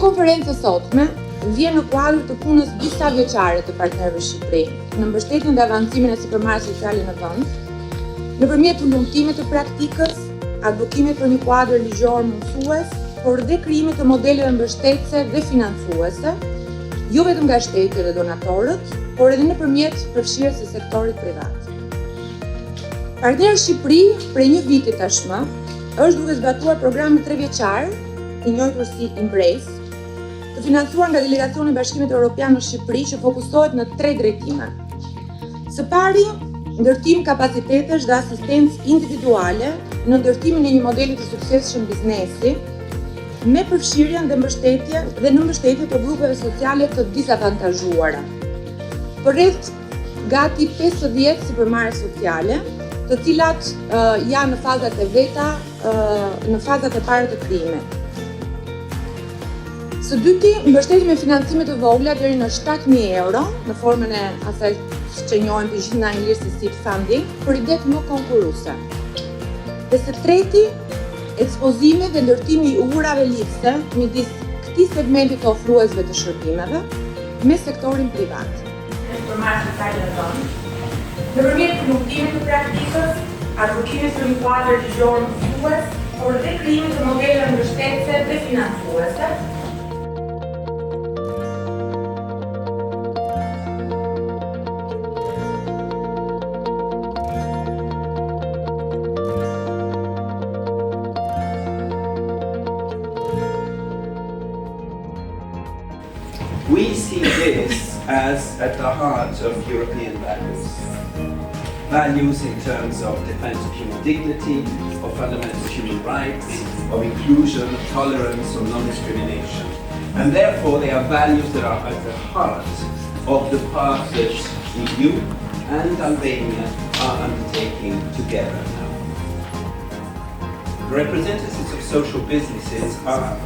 konferencë sotme vjen në kuadër të punës disa vjeçare të Partnerëve Shqipëri në mbështetjen dhe avancimin e sipërmarrjes sociale në vend, nëpërmjet ulëtimit të praktikës, advokimit për një kuadër ligjor mësues, por dhe krijimit të modeleve mbështetëse dhe financuese, jo vetëm nga shteti dhe donatorët, por edhe nëpërmjet përfshirjes së sektorit privat. Partnerët Shqipëri prej një viti tashmë është duke zbatuar programin 3 vjeçar, i njohur si Embrace, të financuar nga Delegacioni i Bashkimit Evropian në Shqipëri që fokusohet në 3 drejtime. Së pari, ndërtim kapacitetesh dhe asistencë individuale në ndërtimin e një modeli të suksesshëm biznesi, me përfshirjen dhe në mbështetje të grupeve sociale të dizavantazhuara. Për rreth gati 50 sipërmarrjes sociale, të cilat janë në fazat e veta, në fazat e para të krijimit. Së dyti, mbështetje me financime të vogla deri në 7.000 euro, në formën e asaj që njohem të gjithë në anglisht si seed funding, për idetë më konkurruese. Dhe së treti, ekspozimi dhe ndërtimi i urave lidhëse midis këtij segmenti të ofruesve të shërbimeve me sektorin privat. Ndërmarrjet sociale në vend, nëpërmjet ulëtimit të praktikës, advokimit për një kuadër ligjor mësues, por dhe krijimit të modeleve mbështetëse dhe financuese. We see this as at the heart of European values. Values in terms of defense of human dignity, of fundamental human rights, of inclusion, of tolerance, of non-discrimination. And therefore they are values that are at the heart of the path that the EU and Albania are undertaking together now. Representatives of social businesses are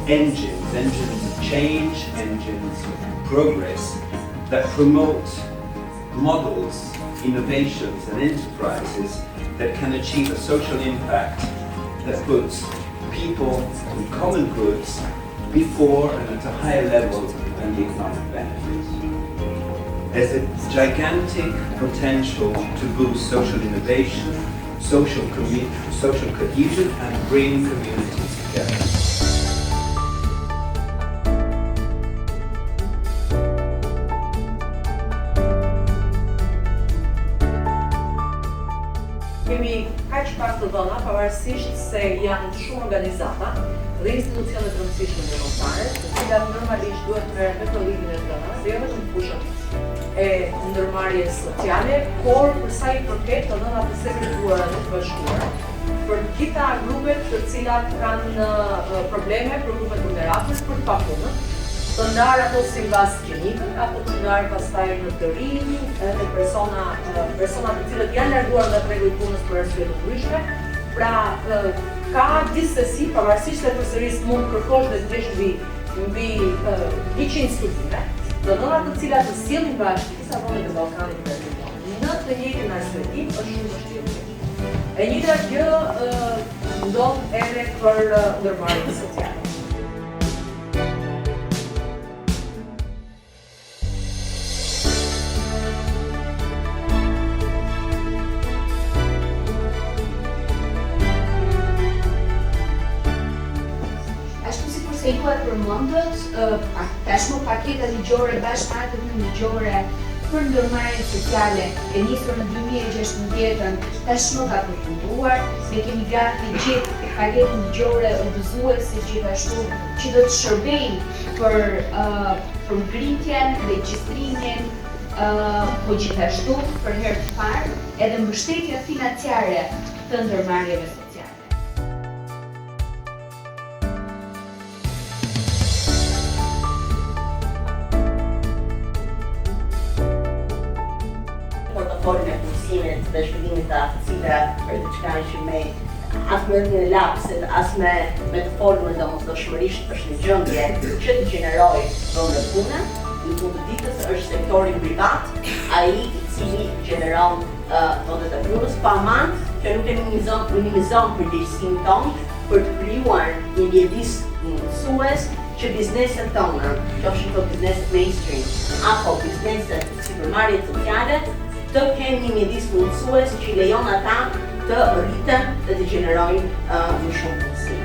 engines of change, engines of progress that promote models, innovations and enterprises that can achieve a social impact that puts people and common goods before and at a higher level than the economic benefits. There's a gigantic potential to boost social innovation, social cohesion and bring communities together. Kemi kaq pak të dhëna, pavarësisht se janë shumë organizata dhe institucione të rëndësishme ndërkombëtare, të cilat normalisht duhet të merren me qëllimin e tyre, jo vetëm fushën e ndërmarrjes sociale, por për sa i përket të dhënave të sekretuara të bashkuara, për gjitha grupet të cilat kanë probleme, për grupet vulnerabël, për të papunën, të ndarë ato si mbas qenikën, apo të ndarë pastaj në të rinj, edhe persona të cilët janë larguar nga tregu i punës për arsye të ndryshme. Pra, ka gjithsesi, pavarësisht se përsëris mund kërkosh dhe zgjesh mbi 100 studime, të dhënat të cilat të sjellin bashkë disa vende të Ballkanit Perëndimor. Në të njëjtin perspektivë është shumë vështirë. E njëjta gjë ndodh edhe për ndërmarrjet sociale. Se ju e përmendët, tashmë paketa ligjore bashkëmarrëdhënie ligjore për ndërmarrjet sociale e nisur në 2016, tashmë ka përfunduar, ne kemi gati gjithë paketën ligjore udhëzuese gjithashtu që do të shërbejnë për ngritjen, regjistrimin, po gjithashtu për herë të parë edhe mbështetjen financiare të ndërmarrjeve sociale. Portafolion e punësimit dhe zhvillimit të aftësive për diçka që me as me një lapse, as me të folur domosdoshmërisht është në gjendje që të gjenerojë dhënë pune, në fund të ditës është sektori privat, ai i cili gjeneron dhënë të punës, pamand që nuk e minimizon përgjegjësinë tonë për të krijuar një mjedis mësues që bizneset tona, qofshin këto bizneset mainstream apo bizneset sipërmarrjet sociale, të kenë një mjedis mundësues që i lejon ata të rriten dhe të gjenerojnë më shumë mundësi.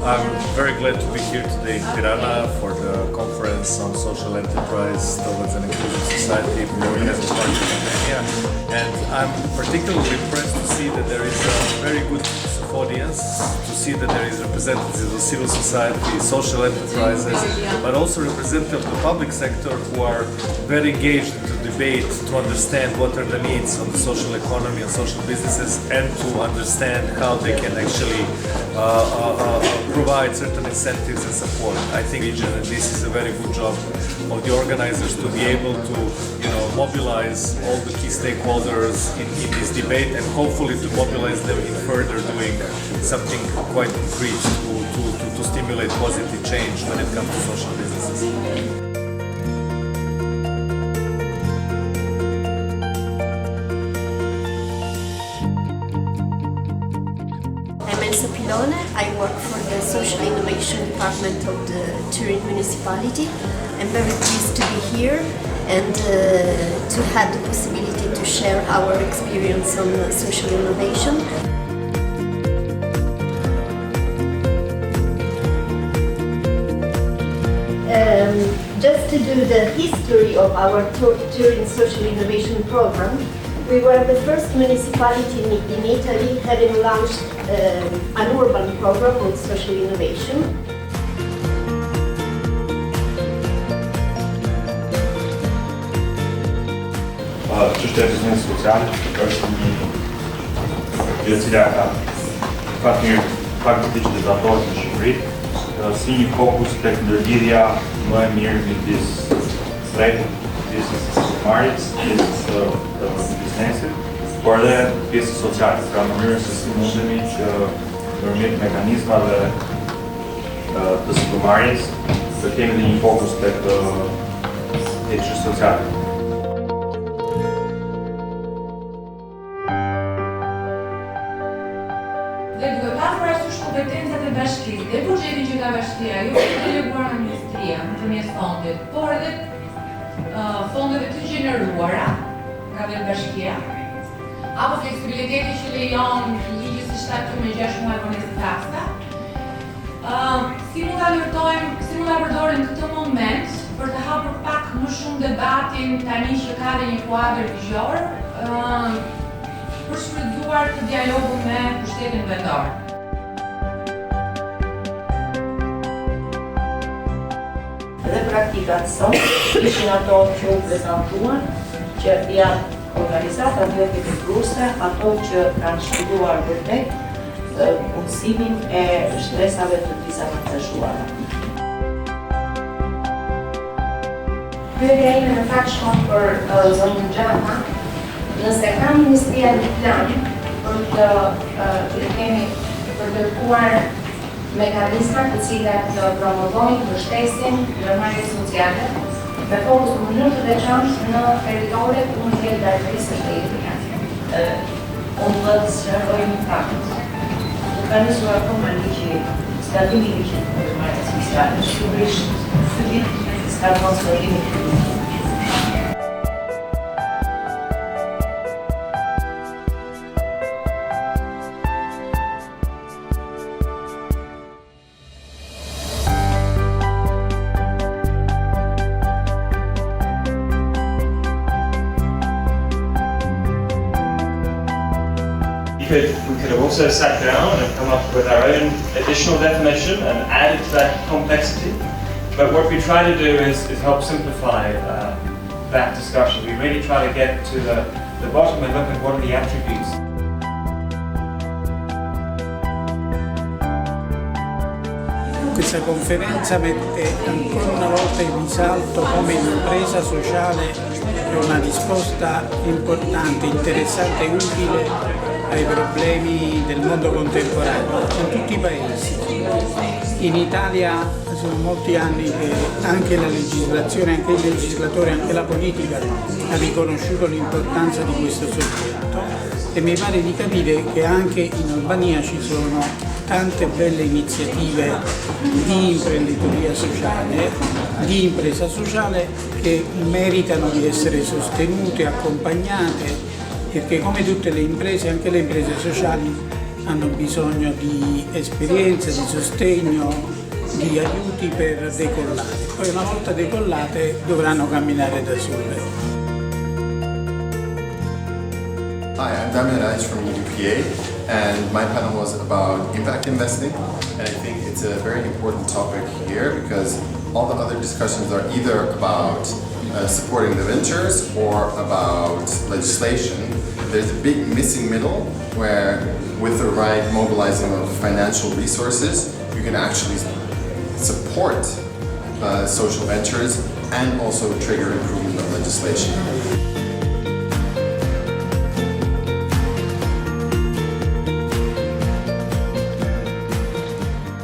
I'm very glad to be here today in Tirana for the conference on social enterprise towards an inclusive society organized by Romania. And I'm particularly impressed to see that there is a very good audience, to see that there is representatives of civil society, social enterprises, but also representatives of the public sector who are very engaged in the debate to understand what are the needs of the social economy and social businesses and to understand how they can actually provide certain incentives and support. I think this is a very good job of the organizers to be able to, mobilize all the key stakeholders in this debate and hopefully to mobilize them in further doing something quite concrete to stimulate positive change when it comes to social businesses. I work for the Social Innovation Department of the Turin municipality. I'm very pleased to be here and to have the possibility to share our experience on social innovation. Just to do the history of our Turin Social Innovation Program, we were the first municipality in Italy having launched an urban program with social innovation. Çështja e biznesit social është një cila ka faktikisht dezatohet në Shqipëri si një fokus tek ndërlidhja më e mirë midis rrethit, pjesës së sipërmarrjes, pjesës së biznesit, por edhe pjesës sociale, pra mënyrën se si mundemi që nëpërmjet mekanizmave të sipërmarrjes të kemi një fokus tek çështjet sociale. Kompetencat e bashkisë dhe buxhetin që ka bashkia, jo vetëm deleguar nga ministria nëpërmjet fondit, por edhe fondeve të gjeneruara nga vetë bashkia, apo fleksibiliteti që lejon ligji si 7 me 6 muaj vonesë taksa. Si mund ta ndërtojmë, si mund ta përdorim këtë moment për të hapur pak më shumë debatin tani që ka dhe një kuadër ligjor, për shfrytzuar të dialogu me pushtetin vendor. Dhe praktikat sot ishin ato që u prezantuan, që janë organizata dhe efektuese, ato që kanë shpjeguar vërtet mundësimin e shtresave të dizavantajuara. Pyetja ime në fakt shkon për zonën Xhama, nëse ka Ministria një plan për të kemi përdorur mekanizma të cilat të promovojnë mbështetjen ndërmarrjes sociale me fokus në mënyrë të veçantë në teritoret ku mund të jetë darkësisht të efikase. Unë do të sqaroj një fakt. Ka nisur akoma ligji, zbatimi i ligjit për ndërmarrjet sociale, shqipërisht fillim s'ka konsolidimi. We could have also sat down and come up with our own additional definition and added to that complexity. But what we try to do is help simplify that discussion. We really try to get to the bottom and look at what are the attributes. Questa conferenza mette ancora una volta in risalto come l'impresa sociale è una risposta importante, interessante e utile ai problemi del mondo contemporaneo in tutti i paesi. In Italia sono molti anni che anche la legislazione, anche il legislatore, anche la politica ha riconosciuto l'importanza di questo soggetto e mi pare di capire che anche in Albania ci sono tante belle iniziative di imprenditoria sociale, di impresa sociale che meritano di essere sostenute, accompagnate, perché come tutte le imprese, anche le imprese sociali hanno bisogno di esperienza, di sostegno, di aiuti per decollare. Poi una volta decollate dovranno camminare da sole. Hi, I'm Damian Reich from UPA, and my panel was about impact investing, and I think it's a very important topic here because all the other discussions are either about supporting the ventures or about legislation. There's a big missing middle where, with the right mobilizing of financial resources, you can actually support social ventures and also trigger improvement of legislation.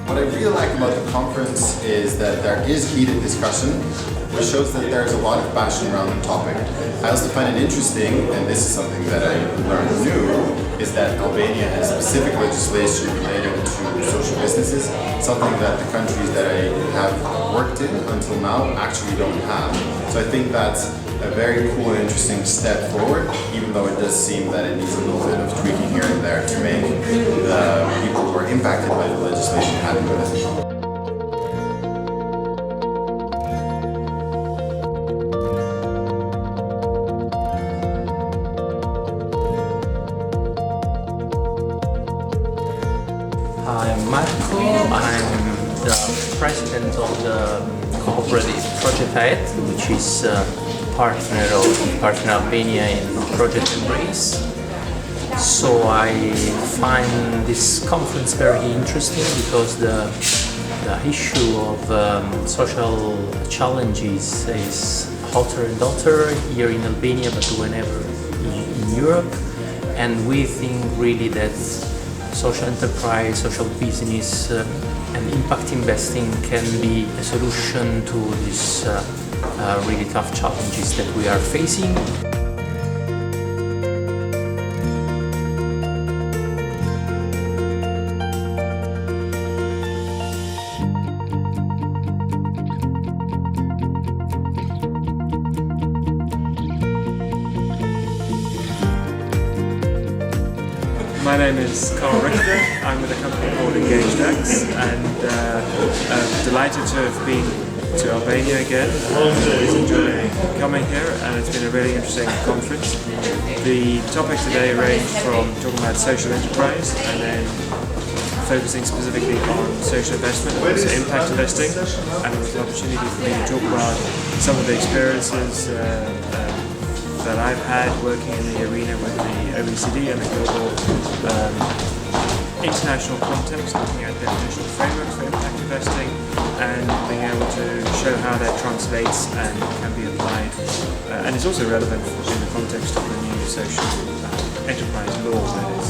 What I really like about the conference is that there is heated discussion, which shows that there's a lot of passion around the topic. I also find it interesting, and this is something that I learned new, is that Albania has specific legislation related to social businesses, something that the countries that I have worked in until now actually don't have. So I think that's a very cool and interesting step forward, even though it does seem that it needs a little bit of tweaking here and there to make the people who are impacted by the legislation happy with it. I'm Marco, I'm the president of the cooperative Project, which is partner Albania in Project Embrace. So I find this conference very interesting because the issue of social challenges is hotter and hotter here in Albania, but whenever in Europe, and we think really that social enterprise, social business and impact investing can be a solution to these really tough challenges that we are facing. My name is Carl Richter. I'm with a company called EngageDX, and I'm delighted to have been to Albania again. Always enjoying coming here, and it's been a really interesting conference. The topic today ranged from talking about social enterprise and then focusing specifically on social investment and also impact investing, and it was an opportunity for me to talk about some of the experiences that I've had working in the arena with the OECD and the global international context, looking at the international frameworks for impact investing and being able to show how that translates and can be applied. And it's also relevant in the context of the new social enterprise law that is